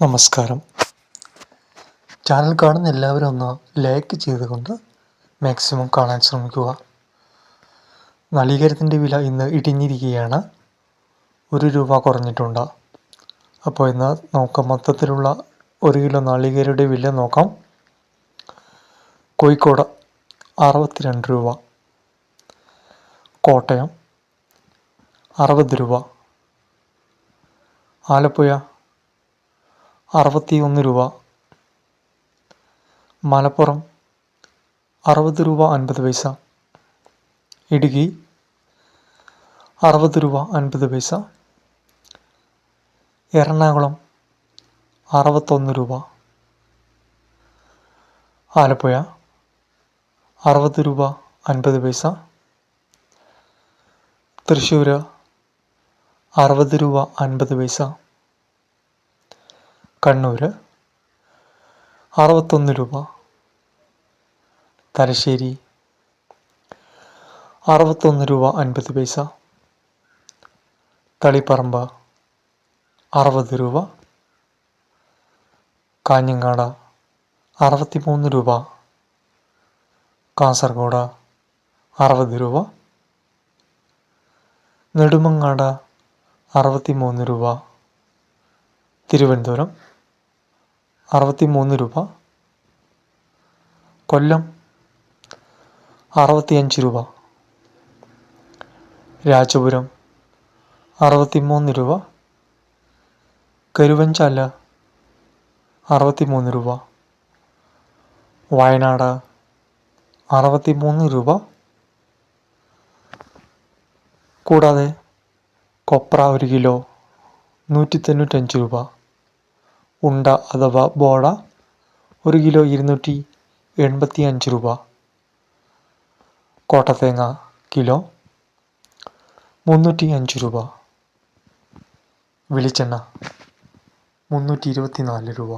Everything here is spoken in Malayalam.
നമസ്കാരം. ചാനൽ കാണുന്ന എല്ലാവരും ഒന്ന് ലൈക്ക് ചെയ്തുകൊണ്ട് മാക്സിമം കാണാൻ ശ്രമിക്കുക. നാളികേരത്തിൻ്റെ വില ഇന്ന് ഇടിഞ്ഞിരിക്കുകയാണ്. 1 രൂപ കുറഞ്ഞിട്ടുണ്ട്. അപ്പോൾ ഇന്ന് നമുക്ക് മൊത്തത്തിലുള്ള 1 കിലോ നാളികേരയുടെ വില നോക്കാം. കോഴിക്കോട് 62 രൂപ, കോട്ടയം 60 രൂപ, ആലപ്പുഴ 61 രൂപ, മലപ്പുറം 60 രൂപ 50 പൈസ, ഇടുക്കി 60 രൂപ 50 പൈസ, എറണാകുളം 61 രൂപ, ആലപ്പുഴ 60 രൂപ 50 പൈസ, തൃശ്ശൂർ 60 രൂപ 50 പൈസ, കണ്ണൂർ 61 രൂപ, തലശ്ശേരി 61 രൂപ 50 പൈസ, തളിപ്പറമ്പ് 60 രൂപ, കാഞ്ഞങ്ങാട് 63 രൂപ, കാസർഗോഡ് 60 രൂപ, നെടുമങ്ങാട് 63 രൂപ, തിരുവനന്തപുരം 63 രൂപ, കൊല്ലം 65 രൂപ, രാജപുരം 63 രൂപ, കരുവഞ്ചാല് 63 രൂപ, വയനാട് 63 രൂപ, കൂടാതെ കൊപ്ര 1 കിലോ 195 രൂപ, ഉണ്ട അഥവാ ബോള 1 കിലോ 285 രൂപ, കോട്ടത്തേങ്ങ കിലോ 305 രൂപ, വെളിച്ചെണ്ണ 324 രൂപ.